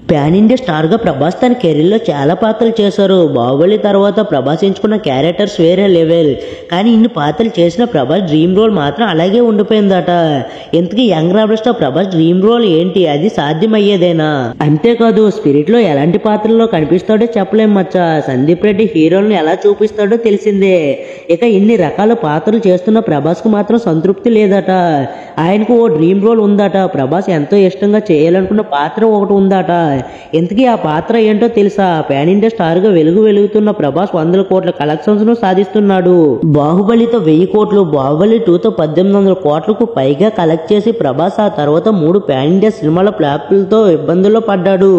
Pan India star గా ప్రభాస్ తన career లో చాలా పాత్రలు చేశారు. బాహుబలి తర్వాత ప్రభాస్ ఎంచుకున్న క్యారెక్టర్స్ వేరే లెవెల్. కానీ ఇన్ని పాత్రలు చేసిన ప్రభాస్ డ్రీమ్ రోల్ మాత్రం అలాగే ఉండిపోయిందట. ఇంతకీ young rebel star Prabhas dream role ఏంటి? అది సాధ్యమయ్యేదేనా? అంతేకాదు స్పిరిట్ లో ఎలాంటి పాత్రల్లో కనిపిస్తాడో చెప్పలేం మచ్చా. సందీప్ రెడ్డి హీరోలను ఎలా చూపిస్తాడో తెలిసిందే. ఇక ఇన్ని రకాల పాత్రలు చేస్తున్న ప్రభాస్ కు మాత్రం సంతృప్తి లేదట. ఆయనకు ఓ డ్రీమ్ రోల్ ఉందట. ప్రభాస్ ఎంతో ఇష్టంగా చేయాలనుకున్న పాత్ర ఒకటి ఉందట. ఇంతకీ ఆ పాత్ర ఏంటో తెలుసా? పాన్ ఇండియా స్టార్ గా వెలుగుతున్న ప్రభాస్ 100 కోట్ల కలెక్షన్స్ ను సాధిస్తున్నాడు. బాహుబలితో 1000 కోట్లు, బాహుబలి 2తో 1800 కోట్లకు పైగా కలెక్ట్ చేసి ప్రభాస్ ఆ తర్వాత 3 పాన్ ఇండియా సినిమాల ఫ్లాప్లతో ఇబ్బందుల్లో పడ్డాడు.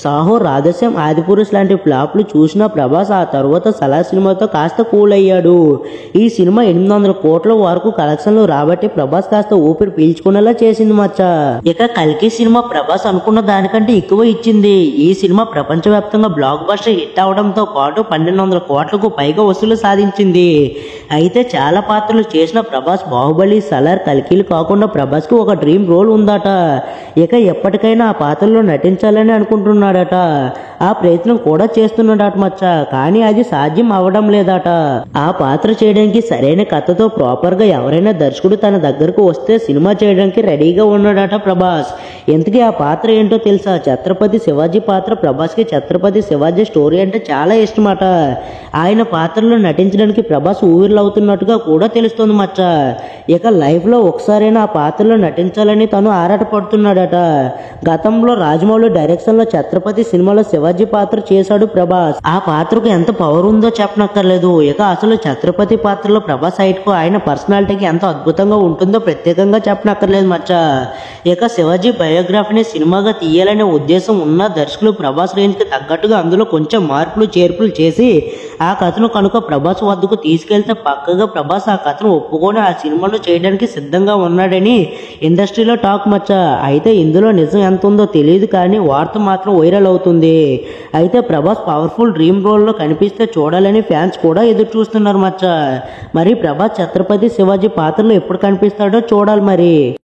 సాహో, రాధశ్యామ్, ఆదిపురుష్ లాంటి ఫ్లాప్లు చూసిన ప్రభాస్ ఆ తర్వాత సలార్ సినిమాతో కాస్త కూల్ అయ్యాడు. ఈ సినిమా 800 కోట్ల వరకు కలెక్షన్లు రాబట్టి ప్రభాస్ కాస్త ఊపిరి పీల్చుకునేలా చేసింది మచ్చా. ఇక కల్కి సినిమా ప్రభాస్ అనుకున్న దానికంటే ఎక్కువ ఇచ్చింది. ఈ సినిమా ప్రపంచవ్యాప్తంగా బ్లాక్ బస్టర్ హిట్ అవడంతో పాటు 1200 కోట్లకు పైగా వసూలు సాధించింది. అయితే చాలా పాత్రలు చేసిన ప్రభాస్ బాహుబలి, సలార్, కల్కిలు కాకుండా ప్రభాస్ కు ఒక డ్రీమ్ రోల్ ఉందట. ఇక ఎప్పటికైనా ఆ పాత్రలో నటించాలని అనుకుంటున్నాడట. ఆ ప్రయత్నం కూడా చేస్తున్నాడట మచ్చ. కానీ అది సాధ్యం అవడం లేదట. ఆ పాత్ర చేయడానికి సరైన కథతో ప్రాపర్ గా ఎవరైనా దర్శకుడు తన దగ్గరకు వస్తే సినిమా చేయడానికి రెడీగా ఉన్నాడట ప్రభాస్. ఇంతకీ ఆ పాత్ర ఏంటో తెలుసా? ఛత్రపతి శివాజీ పాత్ర. ప్రభాస్ కి ఛత్రపతి శివాజీ స్టోరీ అంటే చాలా ఇష్టమట. ఆయన పాత్రలో నటించడానికి ప్రభాస్ ఊవిర్లవుతున్నట్టుగా కూడా తెలుస్తోంది మచ్చ. ఇక లైఫ్ లో ఒకసారైనా ఆ పాత్రలో నటించాలని తను ఆరాటపడుతున్నాడట. గతంలో రాజమౌళి డైరెక్షన్ లో ఛత్రపతి సినిమాలో శివాజీ పాత్ర చేశాడు ప్రభాస్. ఆ పాత్రకు ఎంత పవర్ ఉందో చెప్పనక్కర్లేదు. ఇక అసలు ఛత్రపతి పాత్రలో ప్రభాస్ హైట్ కు ఆయన పర్సనాలిటీకి ఎంత అద్భుతంగా ఉంటుందో ప్రత్యేకంగా చెప్పనక్కర్లేదు మచ్చ. ఇక శివాజీ బయోగ్రఫీని సినిమాగా తీయాలనే ఉద్దేశం ఉన్న దర్శకులు ప్రభాస్ రేంజ్ కి తగ్గట్టుగా అందులో కొంచెం మార్పులు చేర్పులు చేసి ఆ కథను కనుక ప్రభాస్ వద్దకు తీసుకెళ్తే పక్కగా ప్రభాస్ ఆ కథను ఒప్పుకొని ఆ సినిమాను చేయడానికి సిద్ధంగా ఉన్నాడని ఇండస్ట్రీలో టాక్ మచ్చ. అయితే ఇందులో నిజం ఎంత ఉందో తెలియదు కానీ వార్త మాత్రం వైరల్ అవుతుంది. అయితే ప్రభాస్ పవర్ఫుల్ డ్రీమ్ రోల్ లో కనిపిస్తే చూడాలని ఫ్యాన్స్ కూడా ఎదురు చూస్తున్నారు మచ్చ. మరి ప్రభాస్ ఛత్రపతి శివాజీ పాత్రలో ఎప్పుడు కనిపిస్తాడో చూడాలి మరి.